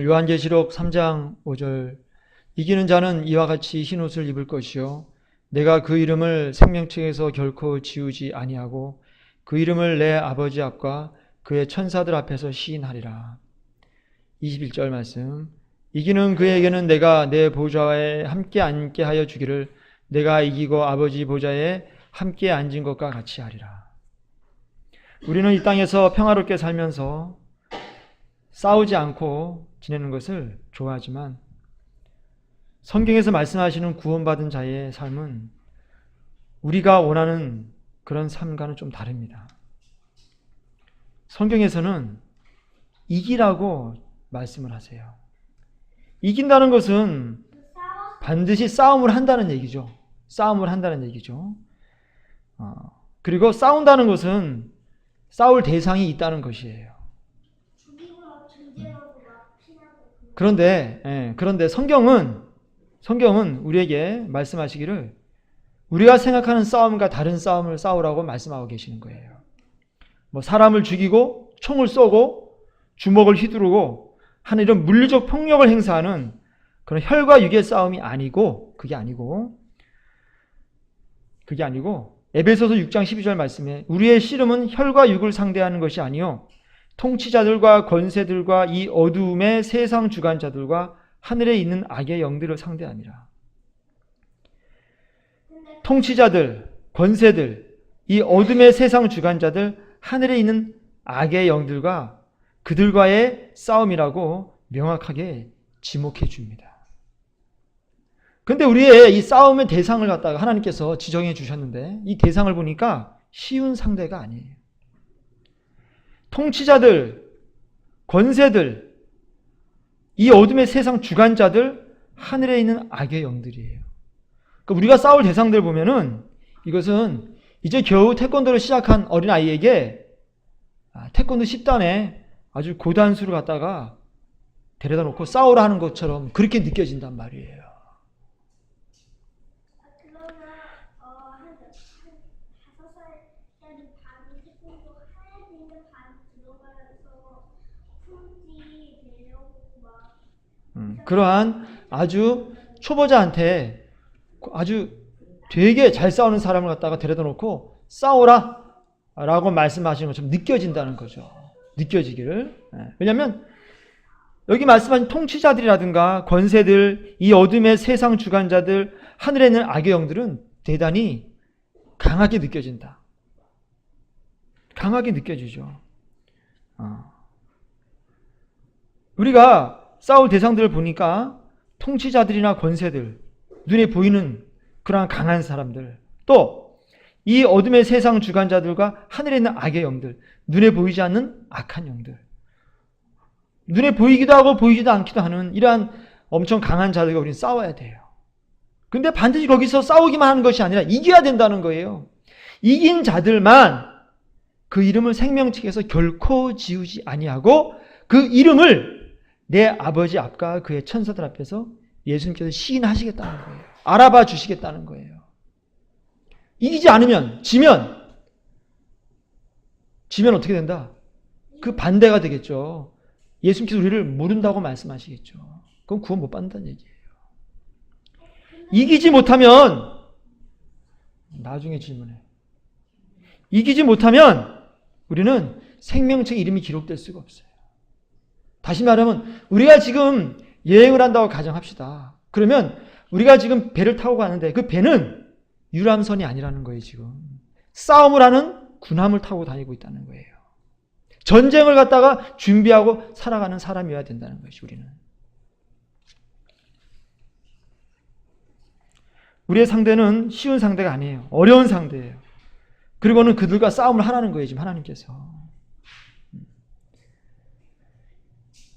요한계시록 3장 5절 이기는 자는 이와 같이 흰 옷을 입을 것이요 내가 그 이름을 생명책에서 결코 지우지 아니하고 그 이름을 내 아버지 앞과 그의 천사들 앞에서 시인하리라. 21절 말씀 이기는 그에게는 내가 내 보좌에 함께 앉게 하여 주기를 내가 이기고 아버지 보좌에 함께 앉은 것과 같이 하리라. 우리는 이 땅에서 평화롭게 살면서 싸우지 않고 지내는 것을 좋아하지만 성경에서 말씀하시는 구원받은 자의 삶은 우리가 원하는 그런 삶과는 좀 다릅니다. 성경에서는 이기라고 말씀을 하세요. 이긴다는 것은 반드시 싸움을 한다는 얘기죠. 싸움을 한다는 얘기죠. 그리고 싸운다는 것은 싸울 대상이 있다는 것이에요. 그런데 성경은 우리에게 말씀하시기를 우리가 생각하는 싸움과 다른 싸움을 싸우라고 말씀하고 계시는 거예요. 뭐 사람을 죽이고 총을 쏘고 주먹을 휘두르고 하는 이런 물리적 폭력을 행사하는 그런 혈과 육의 싸움이 아니고 그게 아니고 에베소서 6장 12절 말씀에 우리의 씨름은 혈과 육을 상대하는 것이 아니요 통치자들과 권세들과 이 어두움의 세상 주관자들과 하늘에 있는 악의 영들을 상대함이라. 통치자들, 권세들, 이 어둠의 세상 주관자들, 하늘에 있는 악의 영들과 그들과의 싸움이라고 명확하게 지목해 줍니다. 그런데 우리의 이 싸움의 대상을 갖다가 하나님께서 지정해 주셨는데 이 대상을 보니까 쉬운 상대가 아니에요. 통치자들, 권세들, 이 어둠의 세상 주관자들, 하늘에 있는 악의 영들이에요. 그러니까 우리가 싸울 대상들 보면은 이것은 이제 겨우 태권도를 시작한 어린아이에게 태권도 10단에 아주 고단수를 갖다가 데려다 놓고 싸우라 하는 것처럼 그렇게 느껴진단 말이에요. 그러한 아주 초보자한테 아주 되게 잘 싸우는 사람을 갖다가 데려다 놓고 싸워라 라고 말씀하시는 것처럼 느껴진다는 거죠. 느껴지기를. 왜냐하면 여기 말씀하신 통치자들이라든가 권세들, 이 어둠의 세상 주관자들, 하늘에 있는 악의 영들은 대단히 강하게 느껴진다. 강하게 느껴지죠. 우리가 싸울 대상들을 보니까 통치자들이나 권세들, 눈에 보이는 그러한 강한 사람들, 또 이 어둠의 세상 주관자들과 하늘에 있는 악의 영들, 눈에 보이지 않는 악한 영들, 눈에 보이기도 하고 보이지도 않기도 하는 이러한 엄청 강한 자들과 우리는 싸워야 돼요. 근데 반드시 거기서 싸우기만 하는 것이 아니라 이겨야 된다는 거예요. 이긴 자들만 그 이름을 생명책에서 결코 지우지 아니하고 그 이름을 내 아버지 앞과 그의 천사들 앞에서 예수님께서 시인하시겠다는 거예요. 알아봐 주시겠다는 거예요. 이기지 않으면, 지면 어떻게 된다? 그 반대가 되겠죠. 예수님께서 우리를 모른다고 말씀하시겠죠. 그건 구원 못 받는다는 얘기예요. 이기지 못하면, 나중에 질문해. 이기지 못하면 우리는 생명책 이름이 기록될 수가 없어요. 다시 말하면 우리가 지금 여행을 한다고 가정합시다. 그러면 우리가 지금 배를 타고 가는데 그 배는 유람선이 아니라는 거예요. 지금 싸움을 하는 군함을 타고 다니고 있다는 거예요. 전쟁을 갖다가 준비하고 살아가는 사람이어야 된다는 것이 우리는. 우리의 상대는 쉬운 상대가 아니에요. 어려운 상대예요. 그리고는 그들과 싸움을 하라는 거예요. 지금 하나님께서.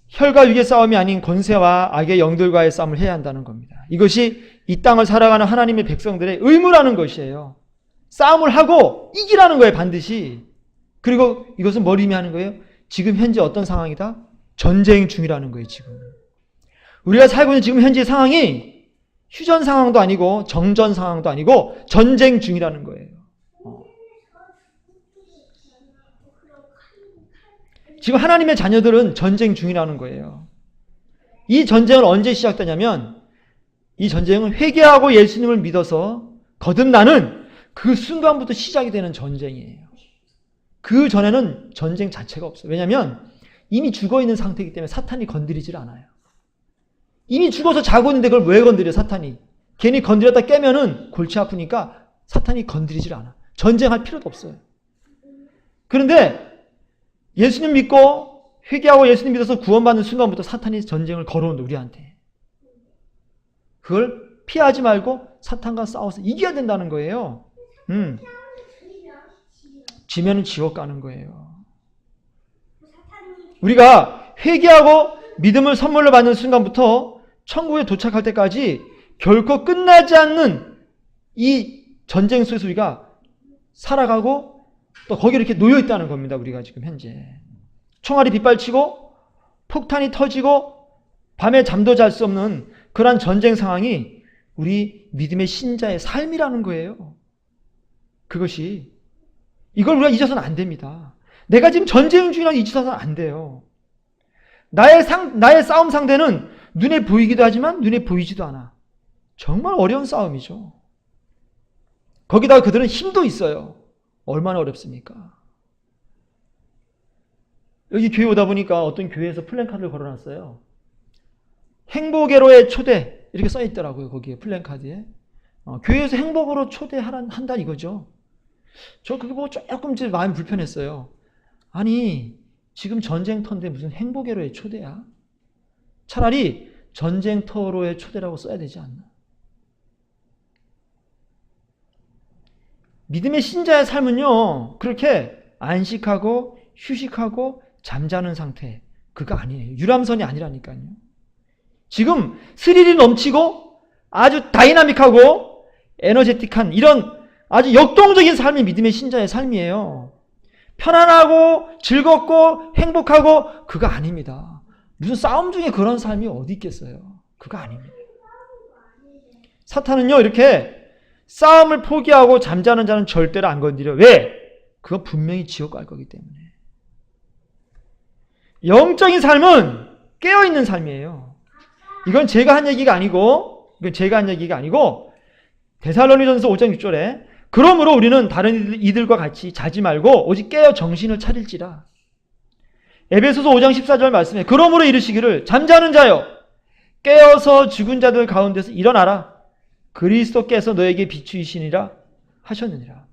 혈과 육의 싸움이 아닌 권세와 악의 영들과의 싸움을 해야 한다는 겁니다. 이것이 이 땅을 살아가는 하나님의 백성들의 의무라는 것이에요. 싸움을 하고 이기라는 거예요. 반드시. 그리고 이것은 뭘 의미하는 거예요? 지금 현재 어떤 상황이다? 전쟁 중이라는 거예요. 지금 우리가 살고 있는 지금 현재 상황이 휴전 상황도 아니고 정전 상황도 아니고 전쟁 중이라는 거예요. 지금 하나님의 자녀들은 전쟁 중이라는 거예요. 이 전쟁은 언제 시작되냐면 이 전쟁은 회개하고 예수님을 믿어서 거듭나는 그 순간부터 시작이 되는 전쟁이에요. 그 전에는 전쟁 자체가 없어요. 왜냐하면 이미 죽어있는 상태이기 때문에 사탄이 건드리질 않아요. 이미 죽어서 자고 있는데 그걸 왜 건드려 사탄이. 괜히 건드렸다 깨면은 골치 아프니까 사탄이 건드리질 않아. 전쟁할 필요도 없어요. 그런데 예수님 믿고 회개하고 예수님 믿어서 구원받는 순간부터 사탄이 전쟁을 걸어온다 우리한테. 그걸 피하지 말고 사탄과 싸워서 이겨야 된다는 거예요. 지면은 지옥 가는 거예요. 우리가 회개하고 믿음을 선물로 받는 순간부터 천국에 도착할 때까지 결코 끝나지 않는 이 전쟁 속에서 우리가 살아가고 또 거기에 이렇게 놓여 있다는 겁니다. 우리가 지금 현재. 총알이 빗발치고 폭탄이 터지고 밤에 잠도 잘 수 없는 그러한 전쟁 상황이 우리 믿음의 신자의 삶이라는 거예요. 그것이 이걸 우리가 잊어서는 안 됩니다. 내가 지금 전쟁 중이라고 잊어서는 안 돼요. 나의 싸움 상대는 눈에 보이기도 하지만 눈에 보이지도 않아. 정말 어려운 싸움이죠. 거기다가 그들은 힘도 있어요. 얼마나 어렵습니까? 여기 교회 오다 보니까 어떤 교회에서 플랜카드를 걸어놨어요. 행복회로의 초대 이렇게 써있더라고요. 거기에 플랜카드에. 교회에서 행복으로 초대한다 이거죠. 저 그게 보고 조금 마음이 불편했어요. 아니 지금 전쟁터인데 무슨 행복회로의 초대야? 차라리 전쟁터로의 초대라고 써야 되지 않나? 믿음의 신자의 삶은요 그렇게 안식하고 휴식하고 잠자는 상태 그거 아니에요. 유람선이 아니라니까요. 지금 스릴이 넘치고 아주 다이나믹하고 에너제틱한 이런 아주 역동적인 삶이 믿음의 신자의 삶이에요. 편안하고 즐겁고 행복하고 그거 아닙니다. 무슨 싸움 중에 그런 삶이 어디 있겠어요. 그거 아닙니다. 사탄은요 이렇게 싸움을 포기하고 잠자는 자는 절대로 안 건드려. 왜? 그건 분명히 지옥 갈 거기 때문에. 영적인 삶은 깨어있는 삶이에요. 이건 제가 한 얘기가 아니고 데살로니전서 5장 6절에 그러므로 우리는 다른 이들과 같이 자지 말고 오직 깨어 정신을 차릴지라. 에베소서 5장 14절 말씀에 그러므로 이르시기를 잠자는 자여 깨어서 죽은 자들 가운데서 일어나라. 그리스도께서 너에게 비추이시니라 하셨느니라.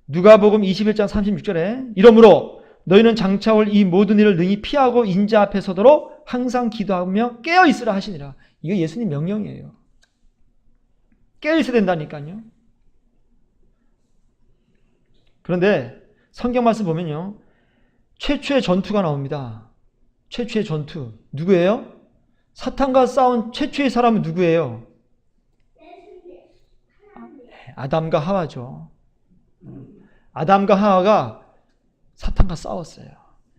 누가복음 21장 36절에 이러므로 너희는 장차 올 이 모든 일을 능히 피하고 인자 앞에 서도록 항상 기도하며 깨어 있으라 하시니라. 이거 예수님 명령이에요. 깨어 있어야 된다니까요. 그런데 성경 말씀 보면요. 최초의 전투가 나옵니다. 최초의 전투. 누구예요? 사탄과 싸운 최초의 사람은 누구예요? 아담과 하와죠. 아담과 하와가 사탄과 싸웠어요.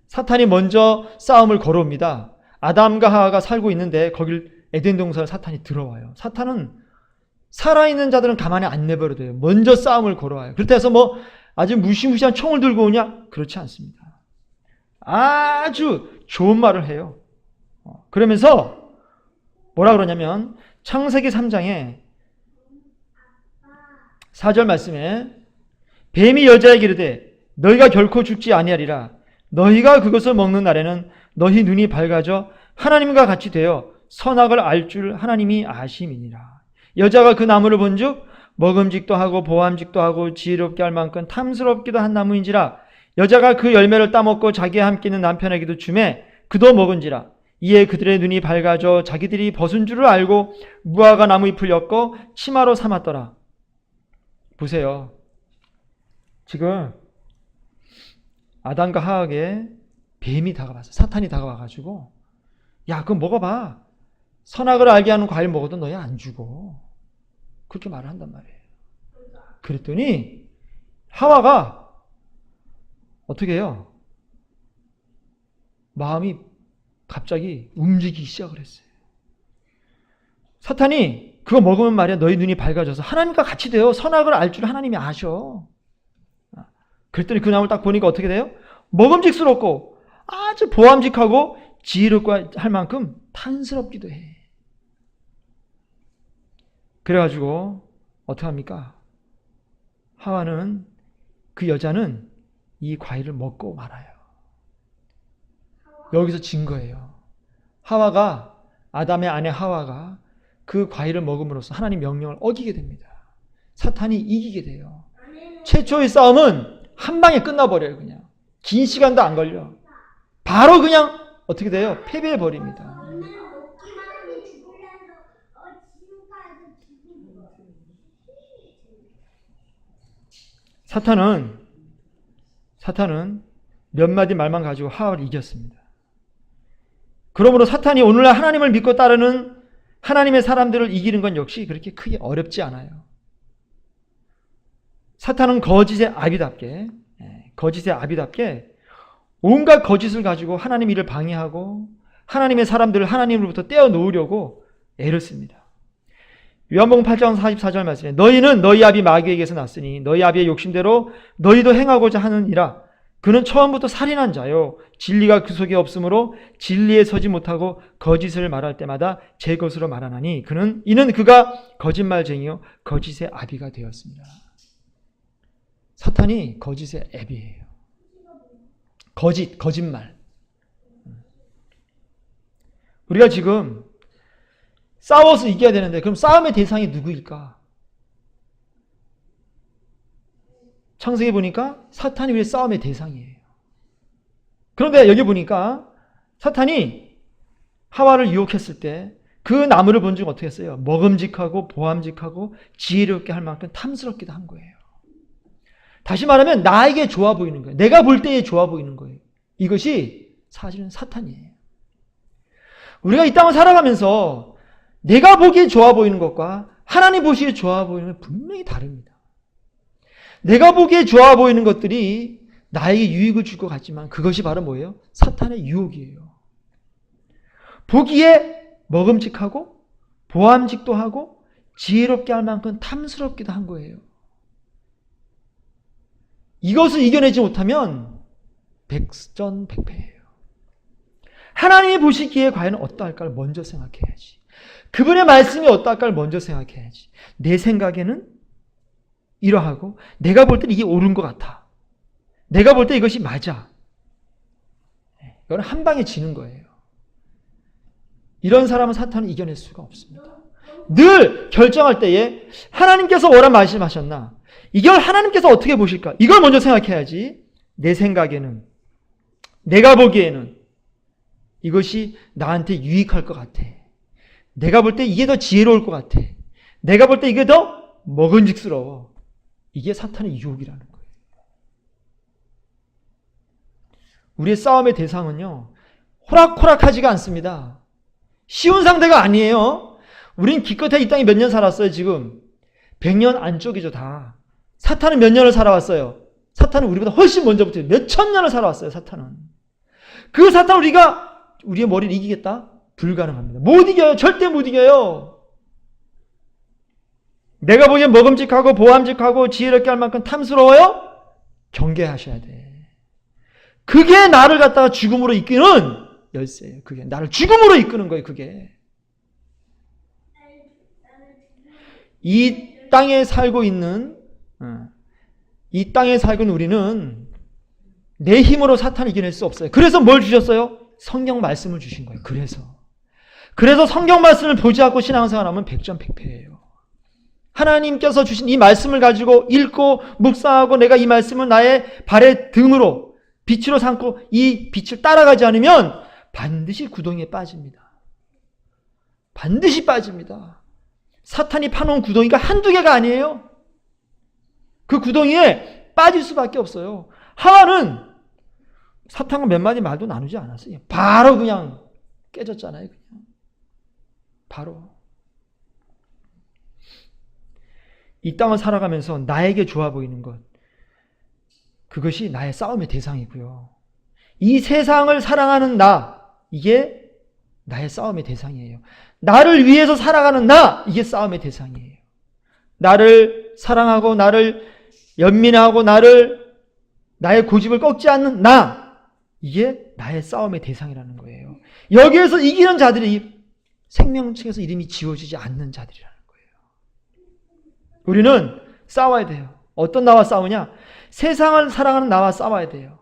사탄이 먼저 싸움을 걸어옵니다. 아담과 하와가 살고 있는데 거길 에덴 동산을 사탄이 들어와요. 사탄은 살아있는 자들은 가만히 안 내버려둬요. 먼저 싸움을 걸어와요. 그렇다 해서 뭐 아주 무시무시한 총을 들고 오냐? 그렇지 않습니다. 아주 좋은 말을 해요. 그러면서 뭐라 그러냐면 창세기 3장에 4절 말씀에 뱀이 여자에게 이르되 너희가 결코 죽지 아니하리라. 너희가 그것을 먹는 날에는 너희 눈이 밝아져 하나님과 같이 되어 선악을 알 줄 하나님이 아심이니라. 여자가 그 나무를 본즉 먹음직도 하고 보암직도 하고 지혜롭게 할 만큼 탐스럽기도 한 나무인지라. 여자가 그 열매를 따먹고 자기와 함께 있는 남편에게도 주매 그도 먹은지라. 이에 그들의 눈이 밝아져 자기들이 벗은 줄을 알고 무화과 나무 잎을 엮어 치마로 삼았더라. 보세요. 지금 아담과 하와에게 뱀이 다가왔어요. 사탄이 다가와가지고 야 그거 먹어봐. 선악을 알게 하는 과일 먹어도 너희 안 죽어. 그렇게 말을 한단 말이에요. 그랬더니 하와가 어떻게 해요? 마음이 갑자기 움직이기 시작을 했어요. 사탄이 그거 먹으면 말이야 너희 눈이 밝아져서 하나님과 같이 돼요. 선악을 알 줄 하나님이 아셔. 그랬더니 그 나무를 딱 보니까 어떻게 돼요? 먹음직스럽고 아주 보암직하고 지혜롭고 할 만큼 탄스럽기도 해. 그래가지고 어떻게 합니까? 하와는, 그 여자는 이 과일을 먹고 말아요. 여기서 진 거예요. 하와가, 아담의 아내 하와가 그 과일을 먹음으로써 하나님 명령을 어기게 됩니다. 사탄이 이기게 돼요. 최초의 싸움은 한 방에 끝나버려요. 그냥 긴 시간도 안 걸려. 바로 그냥 어떻게 돼요? 패배해버립니다. 사탄은 몇 마디 말만 가지고 하와를 이겼습니다. 그러므로 사탄이 오늘날 하나님을 믿고 따르는 하나님의 사람들을 이기는 건 역시 그렇게 크게 어렵지 않아요. 사탄은 거짓의 아비답게 온갖 거짓을 가지고 하나님 일을 방해하고 하나님의 사람들을 하나님으로부터 떼어놓으려고 애를 씁니다. 요한복음 8장 44절 말씀에 너희는 너희 아비 마귀에게서 났으니 너희 아비의 욕심대로 너희도 행하고자 하느니라. 그는 처음부터 살인한 자요 진리가 그 속에 없으므로 진리에 서지 못하고 거짓을 말할 때마다 제 것으로 말하나니 이는 그가 거짓말쟁이요 거짓의 아비가 되었습니다. 사탄이 거짓의 앱이에요. 거짓말. 우리가 지금 싸워서 이겨야 되는데 그럼 싸움의 대상이 누구일까? 창세기 보니까 사탄이 우리의 싸움의 대상이에요. 그런데 여기 보니까 사탄이 하와를 유혹했을 때 그 나무를 본 중 어떻게 했어요? 먹음직하고 보암직하고 지혜롭게 할 만큼 탐스럽기도 한 거예요. 다시 말하면 나에게 좋아 보이는 거예요. 내가 볼 때에 좋아 보이는 거예요. 이것이 사실은 사탄이에요. 우리가 이 땅을 살아가면서 내가 보기에 좋아 보이는 것과 하나님 보시기에 좋아 보이는 건 분명히 다릅니다. 내가 보기에 좋아 보이는 것들이 나에게 유익을 줄 것 같지만 그것이 바로 뭐예요? 사탄의 유혹이에요. 보기에 먹음직하고 보암직도 하고 지혜롭게 할 만큼 탐스럽기도 한 거예요. 이것을 이겨내지 못하면 백전백패예요. 하나님이 보시기에 과연 어떠할까를 먼저 생각해야지. 그분의 말씀이 어떠할까를 먼저 생각해야지. 내 생각에는 이러하고 내가 볼 때 이게 옳은 것 같아. 내가 볼 때 이것이 맞아. 이건 한 방에 지는 거예요. 이런 사람은 사탄을 이겨낼 수가 없습니다. 늘 결정할 때에 하나님께서 뭐라 말씀하셨나? 이걸 하나님께서 어떻게 보실까? 이걸 먼저 생각해야지. 내 생각에는, 내가 보기에는 이것이 나한테 유익할 것 같아. 내가 볼 때 이게 더 지혜로울 것 같아. 내가 볼 때 이게 더 먹음직스러워. 이게 사탄의 유혹이라는 거예요. 우리의 싸움의 대상은요, 호락호락하지가 않습니다. 쉬운 상대가 아니에요. 우린 기껏해 이 땅에 몇 년 살았어요, 지금. 100년 안쪽이죠, 다. 사탄은 몇 년을 살아왔어요? 사탄은 우리보다 훨씬 먼저부터 몇천 년을 살아왔어요, 사탄은. 그 사탄을 우리의 머리를 이기겠다? 불가능합니다. 못 이겨요. 절대 못 이겨요. 내가 보기엔 먹음직하고 보암직하고 지혜롭게 할 만큼 탐스러워요? 경계하셔야 돼. 그게 나를 갖다가 죽음으로 이끄는 열쇠예요. 그게 나를 죽음으로 이끄는 거예요. 그게. 이 땅에 살고 있는 우리는 내 힘으로 사탄을 이겨낼 수 없어요. 그래서 뭘 주셨어요? 성경 말씀을 주신 거예요. 그래서 성경 말씀을 보지 않고 신앙생활하면 백전백패예요. 하나님께서 주신 이 말씀을 가지고 읽고 묵상하고 내가 이 말씀을 나의 발의 등으로 빛으로 삼고 이 빛을 따라가지 않으면 반드시 구덩이에 빠집니다. 반드시 빠집니다. 사탄이 파놓은 구덩이가 한두 개가 아니에요. 그 구덩이에 빠질 수밖에 없어요. 하와는 사탄과 몇 마디 말도 나누지 않았어요. 바로 그냥 깨졌잖아요. 그냥. 바로. 이 땅을 살아가면서 나에게 좋아 보이는 것, 그것이 나의 싸움의 대상이고요. 이 세상을 사랑하는 나, 이게 나의 싸움의 대상이에요. 나를 위해서 살아가는 나, 이게 싸움의 대상이에요. 나를 사랑하고 나를 연민하고 나의 고집을 꺾지 않는 나, 이게 나의 싸움의 대상이라는 거예요. 여기에서 이기는 자들이 생명책에서 이름이 지워지지 않는 자들이라는 거예요. 우리는 싸워야 돼요. 어떤 나와 싸우냐? 세상을 사랑하는 나와 싸워야 돼요.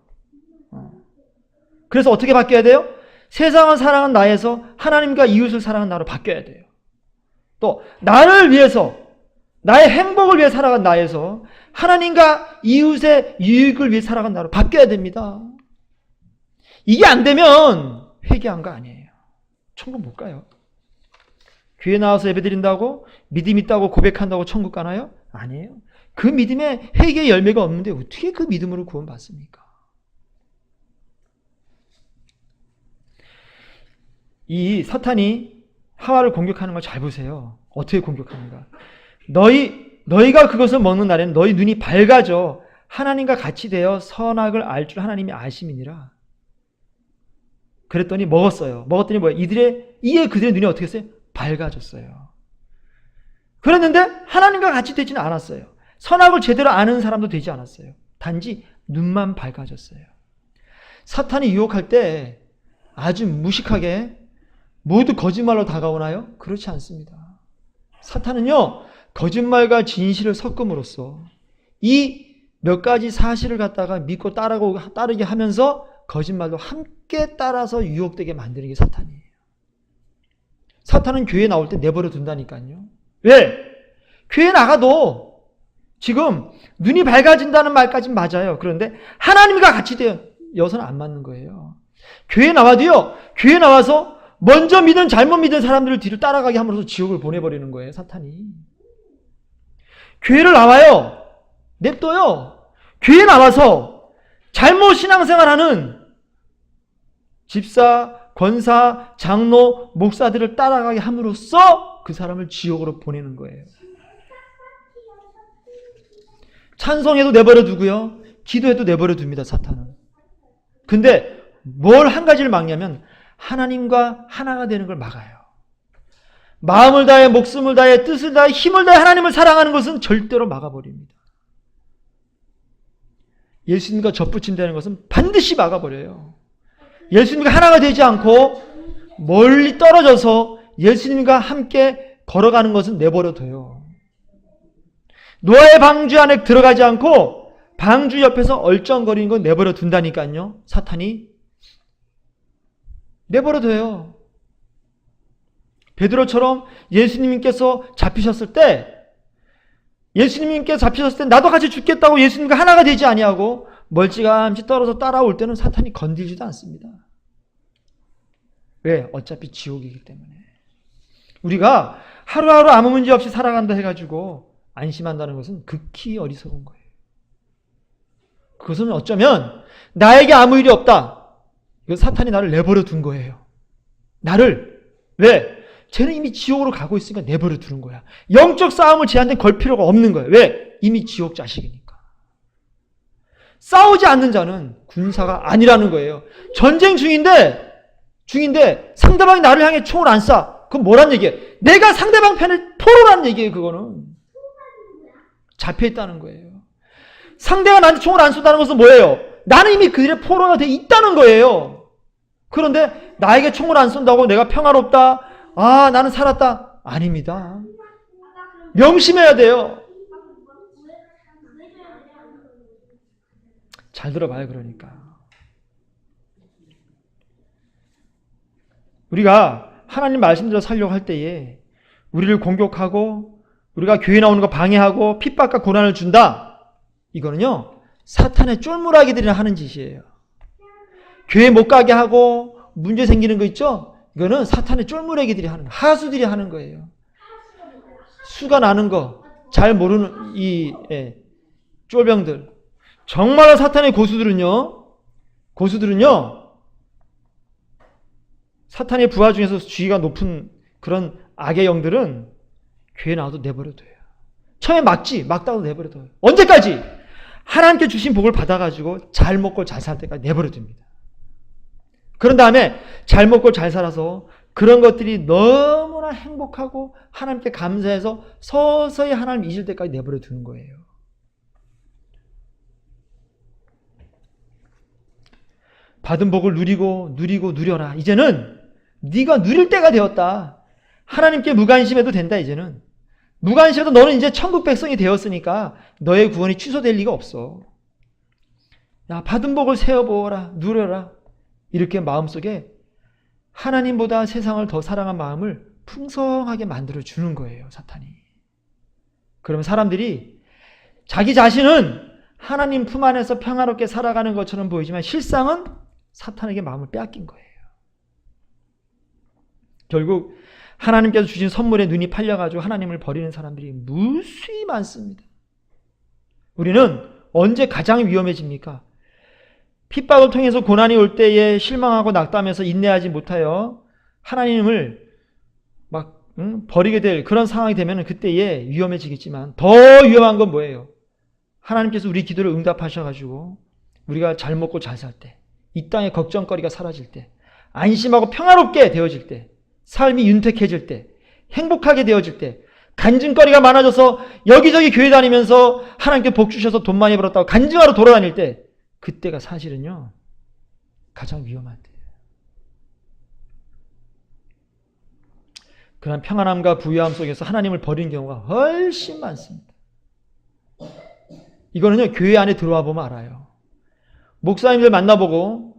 그래서 어떻게 바뀌어야 돼요? 세상을 사랑하는 나에서 하나님과 이웃을 사랑하는 나로 바뀌어야 돼요. 또 나를 위해서, 나의 행복을 위해 살아간 나에서 하나님과 이웃의 유익을 위해 살아간 나로 바뀌어야 됩니다. 이게 안 되면 회개한 거 아니에요. 천국 못 가요. 교회 나와서 예배드린다고 믿음 있다고 고백한다고 천국 가나요? 아니에요. 그 믿음에 회개의 열매가 없는데 어떻게 그 믿음으로 구원받습니까? 이 사탄이 하와를 공격하는 걸 잘 보세요. 어떻게 공격하는가? 너희가 그것을 먹는 날에는 너희 눈이 밝아져 하나님과 같이 되어 선악을 알 줄 하나님이 아심이니라. 그랬더니 먹었어요. 먹었더니 뭐야? 이에 그들의 눈이 어떻게 했어요? 밝아졌어요. 그랬는데 하나님과 같이 되지는 않았어요. 선악을 제대로 아는 사람도 되지 않았어요. 단지 눈만 밝아졌어요. 사탄이 유혹할 때 아주 무식하게 모두 거짓말로 다가오나요? 그렇지 않습니다. 사탄은요, 거짓말과 진실을 섞음으로써 이 몇 가지 사실을 갖다가 믿고 따르게 하면서 거짓말도 함께 따라서 유혹되게 만드는 게 사탄이에요. 사탄은 교회에 나올 때 내버려 둔다니까요. 왜? 교회 나가도 지금 눈이 밝아진다는 말까지는 맞아요. 그런데 하나님과 같이 되어서는 안 맞는 거예요. 교회 나와도요, 교회 나와서 먼저 믿은 잘못 믿은 사람들을 뒤를 따라가게 함으로써 지옥을 보내버리는 거예요, 사탄이. 교회를 나와요. 냅둬요. 교회 나와서 잘못 신앙생활하는 집사, 권사, 장로, 목사들을 따라가게 함으로써 그 사람을 지옥으로 보내는 거예요. 찬송해도 내버려 두고요. 기도해도 내버려 둡니다, 사탄은. 근데 뭘 한 가지를 막냐면 하나님과 하나가 되는 걸 막아요. 마음을 다해, 목숨을 다해, 뜻을 다해, 힘을 다해 하나님을 사랑하는 것은 절대로 막아버립니다. 예수님과 접붙인다는 것은 반드시 막아버려요. 예수님과 하나가 되지 않고 멀리 떨어져서 예수님과 함께 걸어가는 것은 내버려둬요. 노아의 방주 안에 들어가지 않고 방주 옆에서 얼쩡거리는 건 내버려 둔다니까요. 사탄이 내버려둬요. 베드로처럼 예수님께서 잡히셨을 때 나도 같이 죽겠다고 예수님과 하나가 되지 아니하고 멀찌감치 떨어져 따라올 때는 사탄이 건들지도 않습니다. 왜? 어차피 지옥이기 때문에. 우리가 하루하루 아무 문제 없이 살아간다 해가지고 안심한다는 것은 극히 어리석은 거예요. 그것은 어쩌면 나에게 아무 일이 없다. 이건 사탄이 나를 내버려 둔 거예요. 나를. 왜? 쟤는 이미 지옥으로 가고 있으니까 내버려 두는 거야. 영적 싸움을 쟤한테 걸 필요가 없는 거예요. 왜? 이미 지옥 자식이니까. 싸우지 않는 자는 군사가 아니라는 거예요. 전쟁 중인데 상대방이 나를 향해 총을 안 쏴. 그건 뭐란 얘기예요? 내가 상대방 편을 포로라는 얘기예요. 그거는. 잡혀있다는 거예요. 상대가 나한테 총을 안 쏜다는 것은 뭐예요? 나는 이미 그들의 포로가 돼 있다는 거예요. 그런데 나에게 총을 안 쏜다고 내가 평화롭다. 아, 나는 살았다. 아닙니다. 명심해야 돼요. 잘 들어봐요, 그러니까. 우리가 하나님 말씀대로 살려고 할 때에 우리를 공격하고 우리가 교회 나오는 거 방해하고 핍박과 고난을 준다. 이거는요, 사탄의 쫄무라기들이 하는 짓이에요. 교회 못 가게 하고 문제 생기는 거 있죠? 이거는 사탄의 쫄무라기들이 하는 거, 하수들이 하는 거예요. 수가 나는 거, 잘 모르는 이 쫄병들. 정말로 사탄의 고수들은요, 사탄의 부하 중에서 지위가 높은 그런 악의 영들은 교회 나와도 내버려둬요. 처음에 막다가도 내버려둬요. 언제까지? 하나님께 주신 복을 받아가지고 잘 먹고 잘 살 때까지 내버려둡니다. 그런 다음에 잘 먹고 잘 살아서 그런 것들이 너무나 행복하고 하나님께 감사해서 서서히 하나님 잊을 때까지 내버려두는 거예요. 받은 복을 누리고 누려라. 이제는 네가 누릴 때가 되었다. 하나님께 무관심해도 된다. 이제는 무관심해도 너는 이제 천국 백성이 되었으니까 너의 구원이 취소될 리가 없어. 야, 받은 복을 세어보아라. 누려라. 이렇게 마음속에 하나님보다 세상을 더 사랑한 마음을 풍성하게 만들어주는 거예요, 사탄이. 그러면 사람들이 자기 자신은 하나님 품 안에서 평화롭게 살아가는 것처럼 보이지만 실상은 사탄에게 마음을 빼앗긴 거예요. 결국 하나님께서 주신 선물에 눈이 팔려가지고 하나님을 버리는 사람들이 무수히 많습니다. 우리는 언제 가장 위험해집니까? 핍박을 통해서 고난이 올 때에 실망하고 낙담해서 인내하지 못하여 하나님을 막 버리게 될 그런 상황이 되면 그때에 위험해지겠지만 더 위험한 건 뭐예요? 하나님께서 우리 기도를 응답하셔가지고 우리가 잘 먹고 잘 살 때, 이 땅의 걱정거리가 사라질 때, 안심하고 평화롭게 되어질 때, 삶이 윤택해질 때, 행복하게 되어질 때, 간증거리가 많아져서 여기저기 교회 다니면서 하나님께 복 주셔서 돈 많이 벌었다고 간증하러 돌아다닐 때, 그때가 사실은요 가장 위험한 때예요. 그런 평안함과 부유함 속에서 하나님을 버리는 경우가 훨씬 많습니다. 이거는요 교회 안에 들어와 보면 알아요. 목사님들 만나보고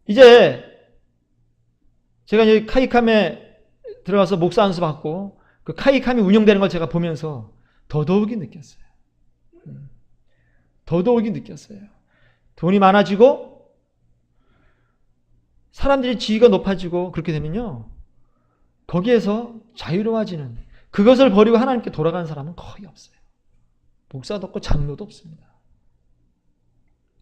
이제 제가 이제 카이캄에 들어가서 목사 안수 받고 그 카이캄이 운영되는 걸 제가 보면서 더더욱이 느꼈어요. 더더욱이 느꼈어요. 돈이 많아지고 사람들이 지위가 높아지고 그렇게 되면요 거기에서 자유로워지는, 그것을 버리고 하나님께 돌아가는 사람은 거의 없어요. 목사도 없고 장로도 없습니다.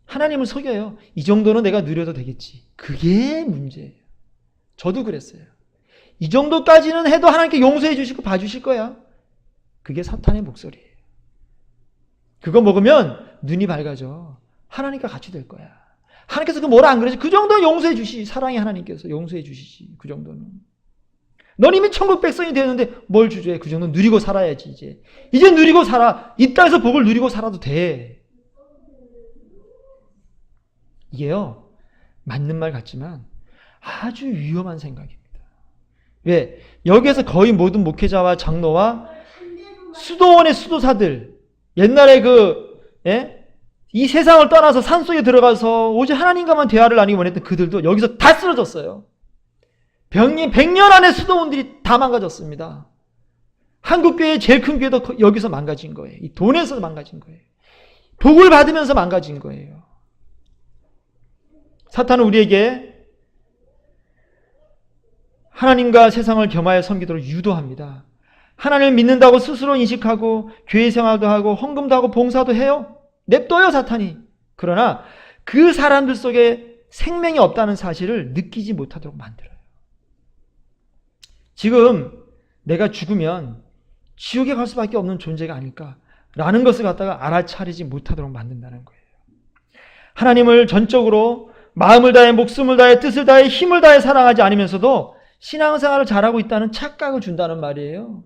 하나님을 속여요. 이 정도는 내가 누려도 되겠지. 그게 문제예요. 저도 그랬어요. 이 정도까지는 해도 하나님께 용서해 주시고 봐주실 거야. 그게 사탄의 목소리예요. 그거 먹으면 눈이 밝아져. 하나님과 같이 될 거야. 하나님께서 그 뭐라 안 그러지? 그 정도는 용서해 주시지. 사랑의 하나님께서 용서해 주시지. 그 정도는. 넌 이미 천국 백성이 되었는데 뭘 주저해. 그 정도는 누리고 살아야지. 이제 누리고 살아. 이 땅에서 복을 누리고 살아도 돼. 이게요 맞는 말 같지만 아주 위험한 생각입니다. 왜? 여기에서 거의 모든 목회자와 장로와 수도원의 수도사들, 옛날에 이 세상을 떠나서 산속에 들어가서 오직 하나님과만 대화를 나누기 원했던 그들도 여기서 다 쓰러졌어요. 100년 안에 수도원들이 다 망가졌습니다. 한국교회의 제일 큰 교회도 여기서 망가진 거예요. 이 돈에서 망가진 거예요. 복을 받으면서 망가진 거예요. 사탄은 우리에게 하나님과 세상을 겸하여 섬기도록 유도합니다. 하나님을 믿는다고 스스로 인식하고 교회 생활도 하고 헌금도 하고 봉사도 해요. 냅둬요 사탄이. 그러나 그 사람들 속에 생명이 없다는 사실을 느끼지 못하도록 만들어요. 지금 내가 죽으면 지옥에 갈 수밖에 없는 존재가 아닐까라는 것을 갖다가 알아차리지 못하도록 만든다는 거예요. 하나님을 전적으로 마음을 다해 목숨을 다해 뜻을 다해 힘을 다해 사랑하지 않으면서도 신앙생활을 잘하고 있다는 착각을 준다는 말이에요.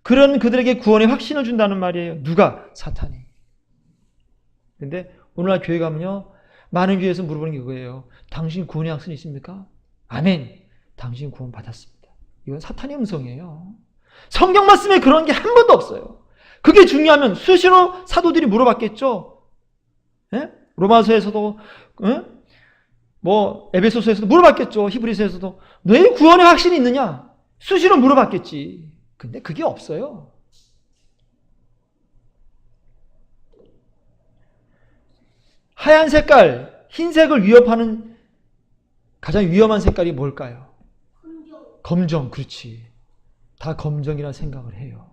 그런 그들에게 구원의 확신을 준다는 말이에요. 누가? 사탄이. 근데 오늘날 교회 가면요 많은 교회에서 물어보는 게 그거예요. 당신 구원의 확신이 있습니까? 아멘. 당신 구원 받았습니다. 이건 사탄의 음성이에요. 성경 말씀에 그런 게 한 번도 없어요. 그게 중요하면 수시로 사도들이 물어봤겠죠. 예? 로마서에서도 에베소서에서도 물어봤겠죠. 히브리서에서도 너의 구원의 확신이 있느냐? 수시로 물어봤겠지. 근데 그게 없어요. 하얀 색깔, 흰색을 위협하는 가장 위험한 색깔이 뭘까요? 검정, 그렇지. 다 검정이라 생각을 해요.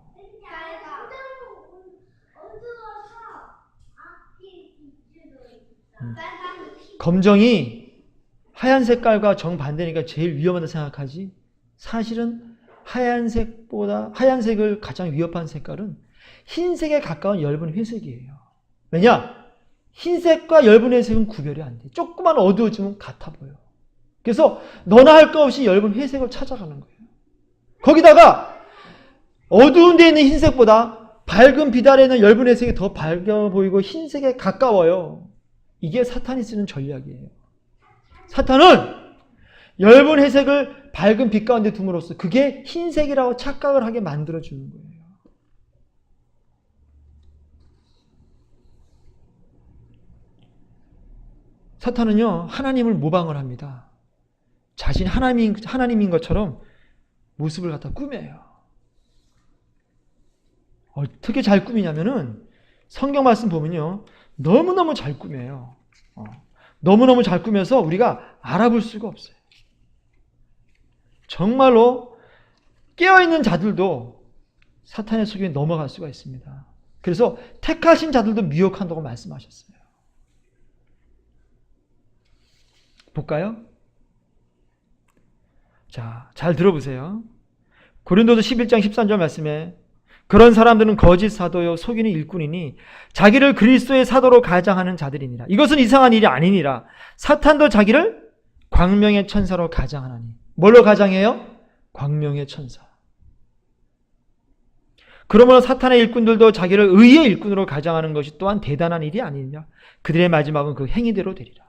검정이 하얀 색깔과 정반대니까 제일 위험하다 생각하지. 사실은 하얀색을 가장 위협한 색깔은 흰색에 가까운 엷은 회색이에요. 왜냐? 흰색과 엷은 회색은 구별이 안 돼. 조금만 어두워지면 같아 보여. 그래서 너나 할 것 없이 엷은 회색을 찾아가는 거예요. 거기다가 어두운 데 있는 흰색보다 밝은 빛 아래 있는 엷은 회색이 더 밝아 보이고 흰색에 가까워요. 이게 사탄이 쓰는 전략이에요. 사탄은 엷은 회색을 밝은 빛 가운데 둠으로써 그게 흰색이라고 착각을 하게 만들어주는 거예요. 사탄은요, 하나님을 모방을 합니다. 자신이 하나님인 것처럼 모습을 갖다 꾸며요. 어떻게 잘 꾸미냐면은 성경 말씀 보면요, 너무너무 잘 꾸며요. 너무너무 잘 꾸며서 우리가 알아볼 수가 없어요. 정말로 깨어있는 자들도 사탄의 속에 넘어갈 수가 있습니다. 그래서 택하신 자들도 미혹한다고 말씀하셨어요. 볼까요? 자, 잘 들어보세요. 고린도서 11장 13절 말씀에 그런 사람들은 거짓 사도요 속이는 일꾼이니 자기를 그리스도의 사도로 가장하는 자들이니라. 이것은 이상한 일이 아니니라. 사탄도 자기를 광명의 천사로 가장하나니. 뭘로 가장해요? 광명의 천사. 그러므로 사탄의 일꾼들도 자기를 의의 일꾼으로 가장하는 것이 또한 대단한 일이 아니냐. 그들의 마지막은 그 행위대로 되리라.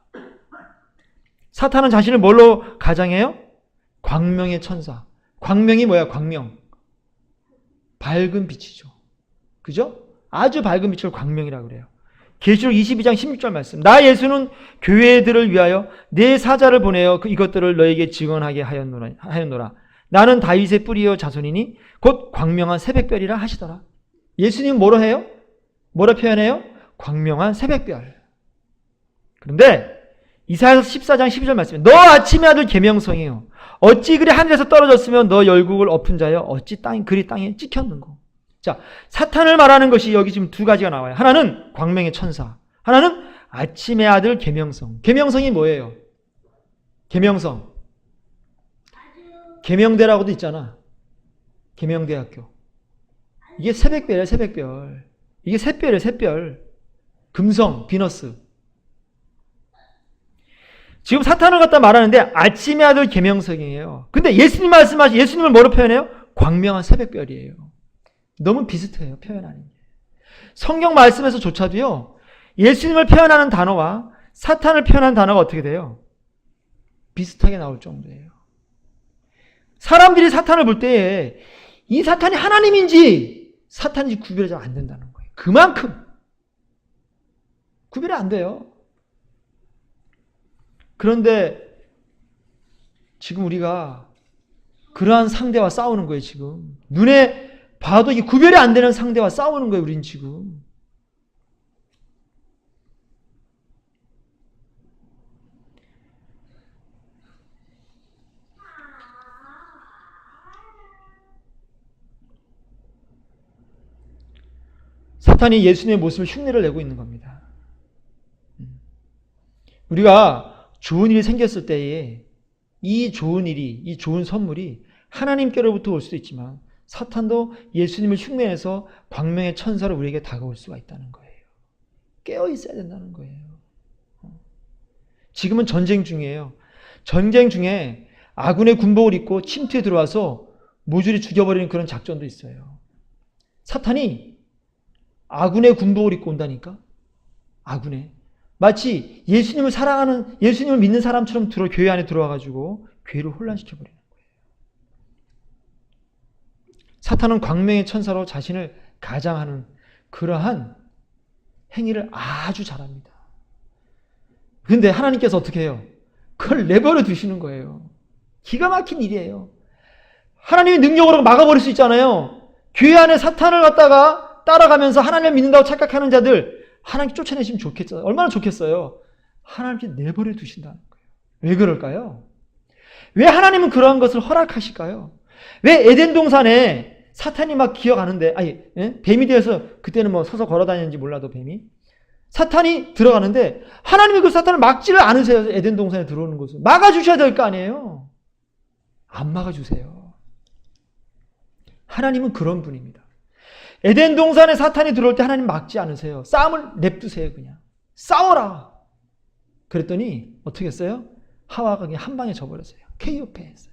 사탄은 자신을 뭘로 가장해요? 광명의 천사. 광명이 뭐야? 광명. 밝은 빛이죠. 그죠? 아주 밝은 빛을 광명이라고 그래요. 계시록 22장 16절 말씀. 나 예수는 교회들을 위하여 내 사자를 보내어 이것들을 너에게 증언하게 하였노라. 나는 다윗의 뿌리요 자손이니 곧 광명한 새벽별이라 하시더라. 예수님 뭐로 해요? 뭐로 표현해요? 광명한 새벽별. 그런데 이사야서 14장 12절 말씀에 너 아침의 아들 계명성이요 어찌 그리 하늘에서 떨어졌으면 너 열국을 엎은 자여 어찌 그리 땅에 찍혔는고. 자, 사탄을 말하는 것이 여기 지금 두 가지가 나와요. 하나는 광명의 천사, 하나는 아침의 아들 계명성. 계명성이 뭐예요? 계명성. 계명대라고도 있잖아. 계명대학교. 이게 새벽별이에요, 새벽별. 이게 샛별이에요, 샛별. 금성, 비너스. 지금 사탄을 갖다 말하는데 아침의 아들 계명성이에요. 근데 예수님 말씀하신 예수님을 뭐로 표현해요? 광명한 새벽별이에요. 너무 비슷해요, 표현하는 게. 성경 말씀에서조차도요, 예수님을 표현하는 단어와 사탄을 표현하는 단어가 어떻게 돼요? 비슷하게 나올 정도예요. 사람들이 사탄을 볼 때에 이 사탄이 하나님인지 사탄인지 구별이 잘 안 된다는 거예요. 그만큼 구별이 안 돼요. 그런데 지금 우리가 그러한 상대와 싸우는 거예요, 지금. 눈에 봐도 이게 구별이 안 되는 상대와 싸우는 거예요, 우린 지금. 사탄이 예수님의 모습을 흉내를 내고 있는 겁니다. 우리가 좋은 일이 생겼을 때에 이 좋은 일이, 이 좋은 선물이 하나님께로부터 올 수도 있지만 사탄도 예수님을 흉내내서 광명의 천사로 우리에게 다가올 수가 있다는 거예요. 깨어 있어야 된다는 거예요. 지금은 전쟁 중이에요. 전쟁 중에 아군의 군복을 입고 침투에 들어와서 모조리 죽여버리는 그런 작전도 있어요. 사탄이 아군의 군복을 입고 온다니까? 아군의. 마치 예수님을 사랑하는, 예수님을 믿는 사람처럼 교회 안에 들어와가지고 교회를 혼란시켜버리는 거예요. 사탄은 광명의 천사로 자신을 가장하는 그러한 행위를 아주 잘합니다. 그런데 하나님께서 어떻게 해요? 그걸 내버려 두시는 거예요. 기가 막힌 일이에요. 하나님의 능력으로 막아버릴 수 있잖아요. 교회 안에 사탄을 갖다가 따라가면서 하나님을 믿는다고 착각하는 자들 하나님께 쫓아내시면 좋겠어요. 얼마나 좋겠어요. 하나님께 내버려 두신다는 거예요. 왜 그럴까요? 왜 하나님은 그러한 것을 허락하실까요? 왜 에덴 동산에 사탄이 막 기어가는데, 뱀이 되어서 그때는 뭐 서서 걸어다니는지 몰라도 뱀이 사탄이 들어가는데 하나님이 그 사탄을 막지를 않으세요. 에덴 동산에 들어오는 것을 막아주셔야 될 거 아니에요. 안 막아주세요. 하나님은 그런 분입니다. 에덴 동산에 사탄이 들어올 때 하나님 막지 않으세요. 싸움을 냅두세요. 그냥 싸워라. 그랬더니 어떻게 했어요? 하와가 그냥 한 방에 져버렸어요. KO 했어요.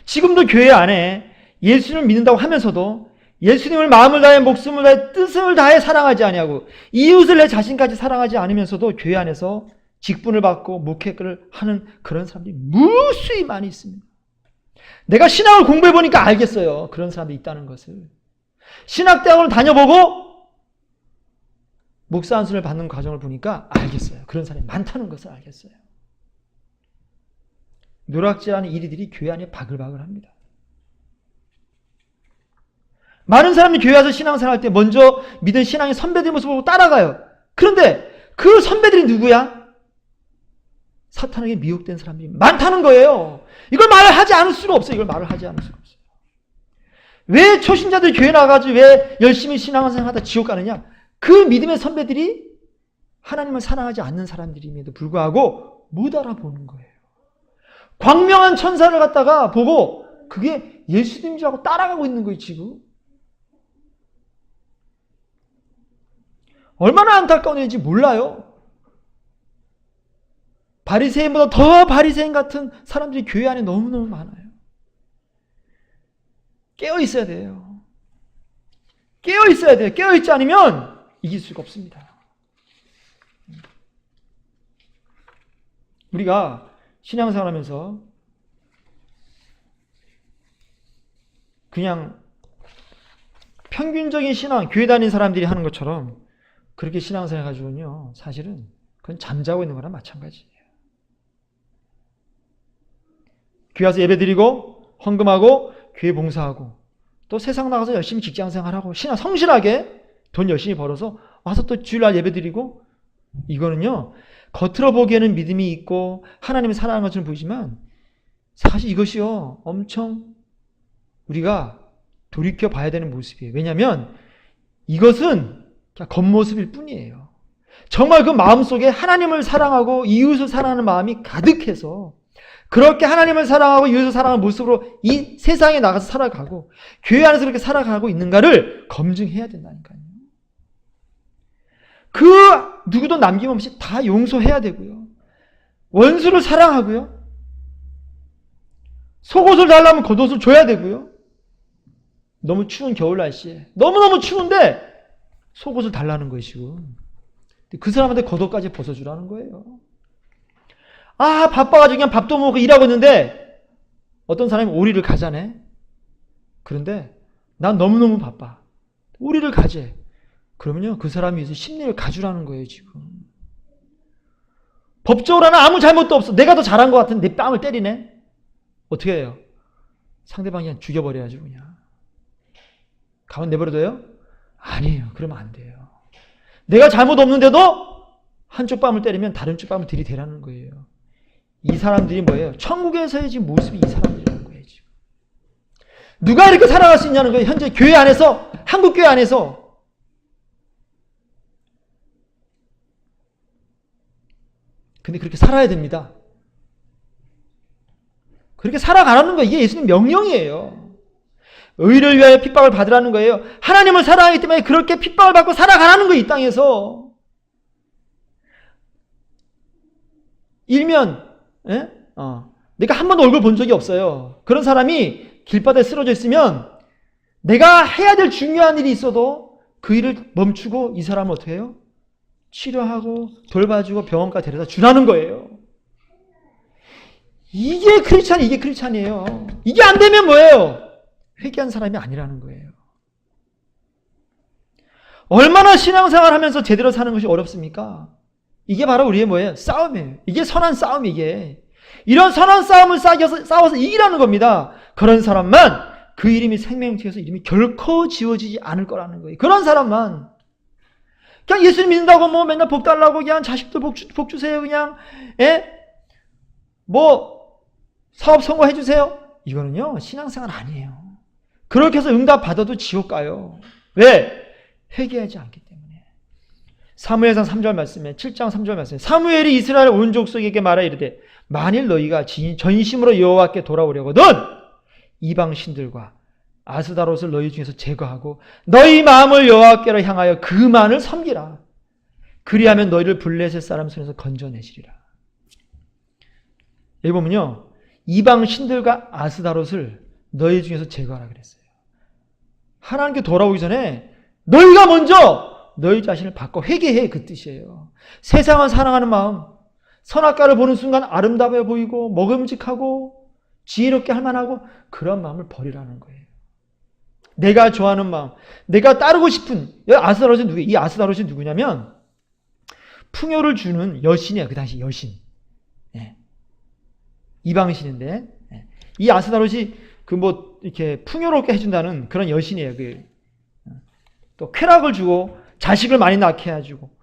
지금도 교회 안에 예수님을 믿는다고 하면서도 예수님을 마음을 다해 목숨을 다해 뜻을 다해 사랑하지 아니하고 이웃을 내 자신까지 사랑하지 않으면서도 교회 안에서 직분을 받고 목회를 하는 그런 사람들이 무수히 많이 있습니다. 내가 신학을 공부해 보니까 알겠어요. 그런 사람들이 있다는 것을. 신학대학을 다녀보고 목사 안수를 받는 과정을 보니까 알겠어요. 그런 사람이 많다는 것을 알겠어요. 노략질하는 이리들이 교회 안에 바글바글합니다. 많은 사람이 교회 와서 신앙생활 할 때 먼저 믿은 신앙의 선배들 모습을 보고 따라가요. 그런데 그 선배들이 누구야? 사탄에게 미혹된 사람들이 많다는 거예요. 이걸 말을 하지 않을 수가 없어요. 이걸 말을 하지 않을 수가 없어요. 왜 초신자들이 교회 나가가지고 왜 열심히 신앙생활 하다 지옥 가느냐? 그 믿음의 선배들이 하나님을 사랑하지 않는 사람들임에도 불구하고 못 알아보는 거예요. 광명한 천사를 갖다가 보고 그게 예수님인 줄 알고 따라가고 있는 거예요, 지금. 얼마나 안타까운 일인지 몰라요. 바리새인보다 더 바리새인 같은 사람들이 교회 안에 너무너무 많아요. 깨어 있어야 돼요. 깨어 있어야 돼요. 깨어 있지 않으면 이길 수가 없습니다. 우리가 신앙생활 하면서 그냥 평균적인 신앙, 교회 다니는 사람들이 하는 것처럼 그렇게 신앙생활 가지고는요, 사실은 그건 잠자고 있는 거랑 마찬가지예요. 교회 와서 예배드리고 헌금하고 교회 봉사하고 또 세상 나가서 열심히 직장생활하고 신앙 성실하게 돈 열심히 벌어서 와서 또 주일날 예배드리고, 이거는요 겉으로 보기에는 믿음이 있고 하나님을 사랑하는 것처럼 보이지만 사실 이것이요 엄청 우리가 돌이켜 봐야 되는 모습이에요. 왜냐하면 이것은 그냥 겉모습일 뿐이에요. 정말 그 마음속에 하나님을 사랑하고 이웃을 사랑하는 마음이 가득해서 그렇게 하나님을 사랑하고 이웃을 사랑하는 모습으로 이 세상에 나가서 살아가고 교회 안에서 그렇게 살아가고 있는가를 검증해야 된다니까요. 그 누구도 남김없이 다 용서해야 되고요. 원수를 사랑하고요. 속옷을 달라면 겉옷을 줘야 되고요. 너무 추운 겨울 날씨에 너무너무 추운데 속옷을 달라는 거예요, 지금. 그 사람한테 겉옷까지 벗어주라는 거예요. 아, 바빠가지고 그냥 밥도 먹고 일하고 있는데 어떤 사람이 오리를 가자네. 그런데 난 너무너무 바빠. 오리를 가재. 그러면요 그 사람이 위해서 심리를 가주라는 거예요, 지금. 법적으로는 아무 잘못도 없어. 내가 더 잘한 것 같은데 내 뺨을 때리네. 어떻게 해요? 상대방이 그냥 죽여버려야죠, 그냥. 가만 내버려둬요? 아니에요. 그러면 안 돼요. 내가 잘못 없는데도 한쪽 뺨을 때리면 다른 쪽 뺨을 들이대라는 거예요. 이 사람들이 뭐예요? 천국에서의 지금 모습이 이 사람들이라는 거예요, 지금. 누가 이렇게 살아갈 수 있냐는 거예요. 현재 교회 안에서, 한국 교회 안에서. 근데 그렇게 살아야 됩니다. 그렇게 살아가라는 거예요. 이게 예수님 명령이에요. 의를 위하여 핍박을 받으라는 거예요. 하나님을 사랑하기 때문에 그렇게 핍박을 받고 살아가라는 거예요, 이 땅에서. 일면 내가 한 번도 얼굴 본 적이 없어요. 그런 사람이 길바닥에 쓰러져 있으면 내가 해야 될 중요한 일이 있어도 그 일을 멈추고 이 사람을 어떻게 해요? 치료하고 돌봐주고 병원까지 데려다 주라는 거예요. 이게 크리스찬이에요. 이게 안 되면 뭐예요? 회개한 사람이 아니라는 거예요. 얼마나 신앙생활 하면서 제대로 사는 것이 어렵습니까? 이게 바로 우리의 뭐예요? 싸움이에요. 이게 선한 싸움, 이게. 이런 선한 싸움을 싸워서 이기라는 겁니다. 그런 사람만 그 이름이 생명책에서 이름이 결코 지워지지 않을 거라는 거예요. 그런 사람만. 그냥 예수님 믿는다고 뭐 맨날 복 달라고 그냥 자식들 복 주세요. 그냥, 사업 성공해 주세요. 이거는요, 신앙생활 아니에요. 그렇게 해서 응답 받아도 지옥 가요. 왜? 회개하지 않기 때문에. 사무엘상 3절 말씀에 7장 3절 말씀에 사무엘이 이스라엘 온 족속에게 말하 이르되 만일 너희가 전심으로 여호와께 돌아오려거든 이방 신들과 아스다롯을 너희 중에서 제거하고 너희 마음을 여호와께로 향하여 그만을 섬기라. 그리하면 너희를 블레셋 사람 손에서 건져내시리라. 여기 보면요, 이방 신들과 아스다롯을 너희 중에서 제거하라 그랬어요. 하나님께 돌아오기 전에 너희가 먼저 너희 자신을 바꿔 회개해, 그 뜻이에요. 세상을 사랑하는 마음, 선악과를 보는 순간 아름다워 보이고 먹음직하고 지혜롭게 할 만하고 그런 마음을 버리라는 거예요. 내가 좋아하는 마음, 내가 따르고 싶은 아스다롯이 누구예요? 이 아스다롯이 누구냐면 풍요를 주는 여신이에요. 그 당시 여신. 예. 이방신인데 이 아스다롯이 이렇게 풍요롭게 해준다는 그런 여신이에요. 또 쾌락을 주고 자식을 많이 낳게 해주고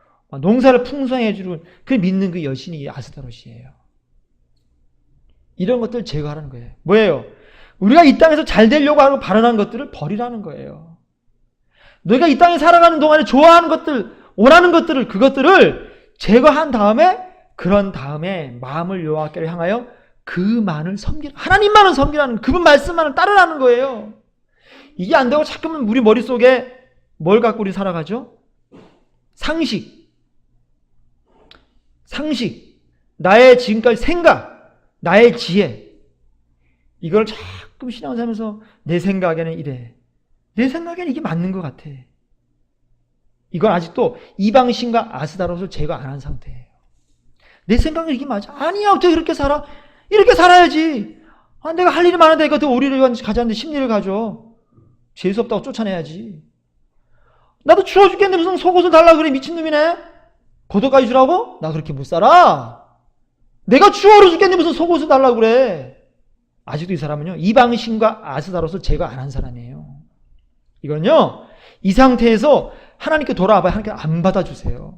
농사를 풍성히 해주는 그 믿는 그 여신이 아스다롯이에요. 이런 것들 제거하라는 거예요. 뭐예요? 우리가 이 땅에서 잘 되려고 하고 발언한 것들을 버리라는 거예요. 너희가 이 땅에 살아가는 동안에 좋아하는 것들, 원하는 것들을, 그것들을 제거한 다음에, 그런 다음에 마음을 여호와께로 향하여 그만을 섬기라. 하나님만을 섬기라는, 그분 말씀만을 따르라는 거예요. 이게 안 되고 자꾸만 우리 머릿속에 뭘 갖고 우리 살아가죠? 상식, 나의 지금까지 생각, 나의 지혜, 이걸 자꾸 신앙을 살면서 내 생각에는 이래. 내 생각에는 이게 맞는 것 같아. 이건 아직도 이방신과 아스다롯을 제거 안 한 상태예요. 내 생각은 이게 맞아. 아니야, 어떻게 그렇게 살아? 이렇게 살아야지. 내가 할 일이 많은데 이거 오리를 가져왔는데 심리를 가져. 재수 없다고 쫓아내야지. 나도 추워 죽겠는데 무슨 속옷을 달라고 그래. 미친놈이네. 겉옷까지 주라고? 나 그렇게 못 살아. 내가 추워서 죽겠는데 무슨 속옷을 달라고 그래. 아직도 이 사람은요, 이방신과 아스다롯을 제거 안 한 사람이에요. 이건요, 이 상태에서 하나님께 돌아와봐야 하나님께 안 받아주세요.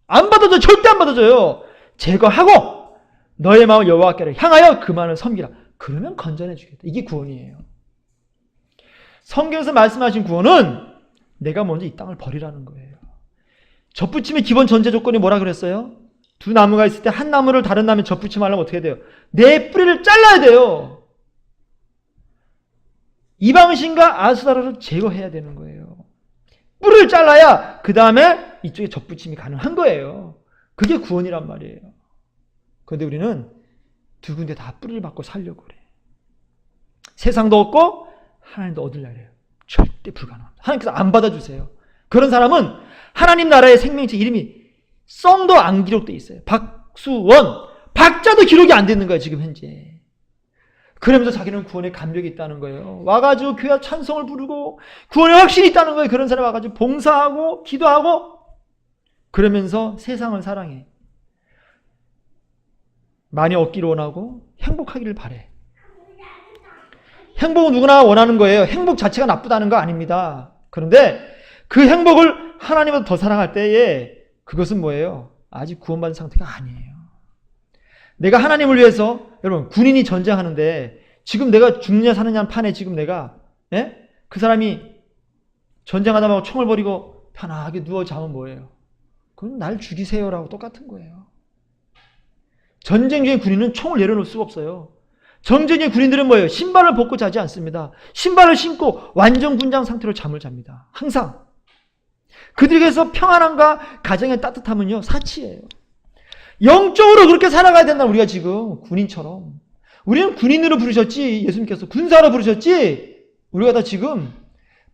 안 받아줘요. 절대 안 받아줘요. 제거하고 너의 마음 여호와께를 향하여 그만을 섬기라. 그러면 건전해 주겠다. 이게 구원이에요. 성경에서 말씀하신 구원은 내가 먼저 이 땅을 버리라는 거예요. 접붙임의 기본 전제 조건이 뭐라 그랬어요? 두 나무가 있을 때 한 나무를 다른 나무에 접붙임하려면 어떻게 돼요? 내 뿌리를 잘라야 돼요. 이방신과 아스다롯을 제거해야 되는 거예요. 뿌리를 잘라야 그 다음에 이쪽에 접붙임이 가능한 거예요. 그게 구원이란 말이에요. 그런데 우리는 두 군데 다 뿌리를 받고 살려고 그래. 세상도 얻고 하나님도 얻으려고 해요. 절대 불가능합니다. 하나님께서 안 받아주세요. 그런 사람은 하나님 나라의 생명체 이름이 썸도 안 기록되어 있어요. 박수원, 박자도 기록이 안 되는 거예요. 지금 현재. 그러면서 자기는 구원의 감격이 있다는 거예요. 와가지고 교회 찬송을 부르고 구원의 확신이 있다는 거예요. 그런 사람 와가지고 봉사하고 기도하고 그러면서 세상을 사랑해. 많이 얻기를 원하고 행복하기를 바래. 행복은 누구나 원하는 거예요. 행복 자체가 나쁘다는 거 아닙니다. 그런데 그 행복을 하나님보다 더 사랑할 때에 그것은 뭐예요? 아직 구원받은 상태가 아니에요. 내가 하나님을 위해서, 여러분, 군인이 전쟁하는데 지금 내가 죽느냐 사느냐 판에 지금 내가, 그 사람이 전쟁하다 말고 총을 버리고 편하게 누워 자면 뭐예요? 그건 날 죽이세요라고 똑같은 거예요. 전쟁 중에 군인은 총을 내려놓을 수가 없어요. 전쟁 중에 군인들은 뭐예요? 신발을 벗고 자지 않습니다. 신발을 신고 완전 군장 상태로 잠을 잡니다. 항상. 그들에게서 평안함과 가정의 따뜻함은요, 사치예요. 영적으로 그렇게 살아가야 된다, 우리가 지금. 군인처럼. 우리는 군인으로 부르셨지, 예수님께서 군사로 부르셨지, 우리가 다 지금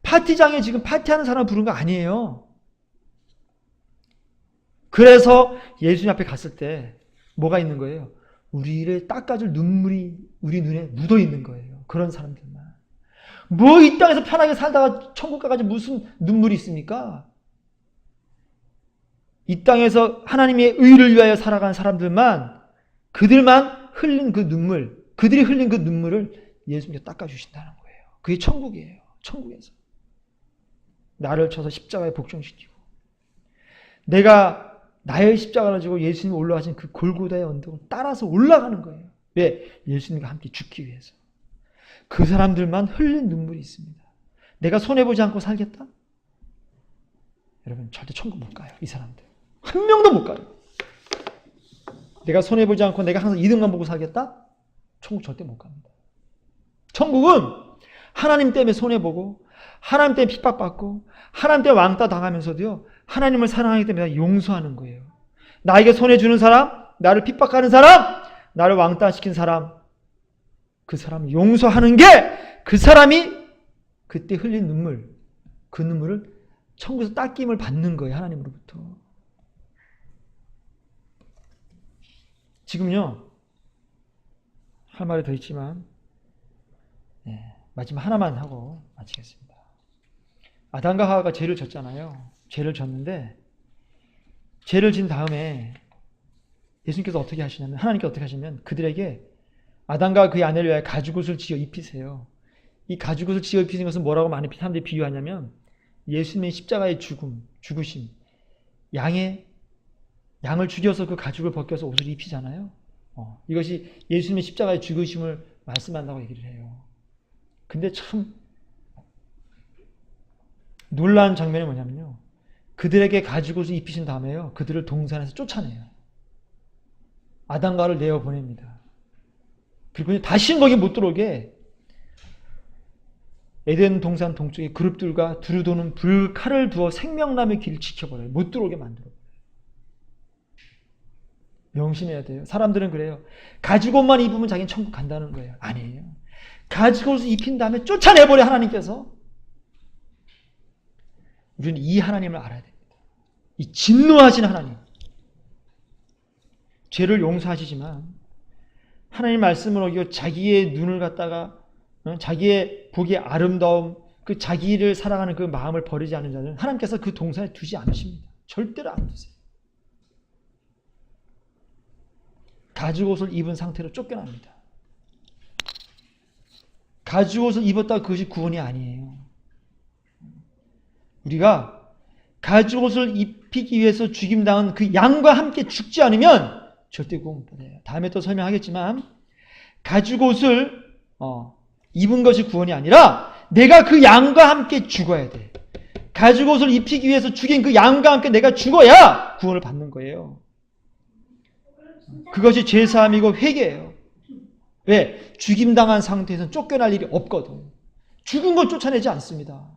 파티장에 지금 파티하는 사람 부른 거 아니에요. 그래서 예수님 앞에 갔을 때 뭐가 있는 거예요? 우리를 닦아줄 눈물이 우리 눈에 묻어 있는 거예요. 그런 사람들만. 뭐 이 땅에서 편하게 살다가 천국 가가지고 무슨 눈물이 있습니까? 이 땅에서 하나님의 의를 위하여 살아가는 사람들만, 그들만 흘린 그 눈물, 그들이 흘린 그 눈물을 예수님께서 닦아주신다는 거예요. 그게 천국이에요. 천국에서. 나를 쳐서 십자가에 복종시키고, 내가 나의 십자가를 가지고 예수님이 올라가신 그 골고다의 언덕을 따라서 올라가는 거예요. 왜? 예수님과 함께 죽기 위해서. 그 사람들만 흘린 눈물이 있습니다. 내가 손해보지 않고 살겠다? 여러분, 절대 천국 못 가요. 이 사람들. 한 명도 못 가요. 내가 손해보지 않고 내가 항상 이득만 보고 살겠다? 천국 절대 못 갑니다. 천국은 하나님 때문에 손해보고, 하나님 때문에 핍박받고, 하나님 때문에 왕따 당하면서도요, 하나님을 사랑하기 때문에 용서하는 거예요. 나에게 손해주는 사람, 나를 핍박하는 사람, 나를 왕따시킨 사람, 그 사람 용서하는 게 그 사람이 그때 흘린 눈물, 그 눈물을 천국에서 닦임을 받는 거예요. 하나님으로부터. 지금요, 할 말이 더 있지만, 마지막 하나만 하고 마치겠습니다. 아담과 하와가 죄를 졌잖아요. 죄를 졌는데, 죄를 진 다음에 예수님께서 어떻게 하시냐면, 하나님께서 어떻게 하시냐면, 그들에게 아담과 그의 아내를 위하여 가죽옷을 지어 입히세요. 이 가죽옷을 지어 입히는 것은 뭐라고 많이 사람들이 비유하냐면, 예수님의 십자가의 죽으심, 양을 죽여서 그 가죽을 벗겨서 옷을 입히잖아요. 이것이 예수님의 십자가의 죽으심을 말씀한다고 얘기를 해요. 근데 참 놀라운 장면이 뭐냐면요, 그들에게 가죽옷을 입히신 다음에요, 그들을 동산에서 쫓아내요. 아담과를 내어보냅니다. 그리고 다시는 거기 못 들어오게 에덴 동산 동쪽에 그룹들과 두루 도는 불칼을 두어 생명나무의 길을 지켜버려요. 못 들어오게 만들어요. 명심해야 돼요. 사람들은 그래요. 가죽옷만 입으면 자기는 천국 간다는 거예요. 아니에요. 가죽옷을 입힌 다음에 쫓아내버려, 하나님께서. 우리는 이 하나님을 알아야 됩니다. 이 진노하신 하나님. 죄를 용서하시지만 하나님 말씀을 어기고 자기의 눈을 갖다가 자기의 보기에 아름다움, 그 자기를 사랑하는 그 마음을 버리지 않는 자는 하나님께서 그 동산에 두지 않으십니다. 절대로 안 두세요. 가죽옷을 입은 상태로 쫓겨납니다. 가죽옷을 입었다고 그것이 구원이 아니에요. 우리가 가죽옷을 입히기 위해서 죽임당한 그 양과 함께 죽지 않으면 절대 구원 못 받아요. 다음에 또 설명하겠지만, 가죽옷을 입은 것이 구원이 아니라 내가 그 양과 함께 죽어야 돼. 가죽옷을 입히기 위해서 죽인 그 양과 함께 내가 죽어야 구원을 받는 거예요. 그것이 죄사함이고 회개예요. 왜? 죽임당한 상태에서는 쫓겨날 일이 없거든. 죽은 걸 쫓아내지 않습니다.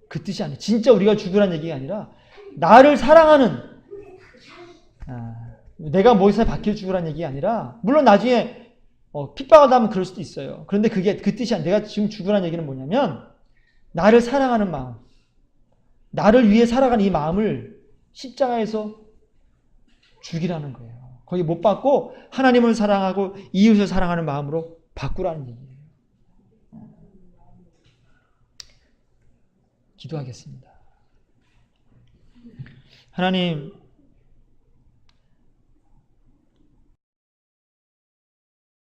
그 뜻이 아니에요. 진짜 우리가 죽으라는 얘기가 아니라 나를 사랑하는, 내가 뭐에서 바뀌어 죽으라는 얘기가 아니라, 물론 나중에 핍박을 당하면 그럴 수도 있어요. 그런데 그게 그 뜻이 아니에요. 내가 지금 죽으라는 얘기는 뭐냐면 나를 사랑하는 마음, 나를 위해 살아가는 이 마음을 십자가에서 죽이라는 거예요. 거기 못 받고 하나님을 사랑하고 이웃을 사랑하는 마음으로 바꾸라는 얘기예요. 기도하겠습니다. 하나님,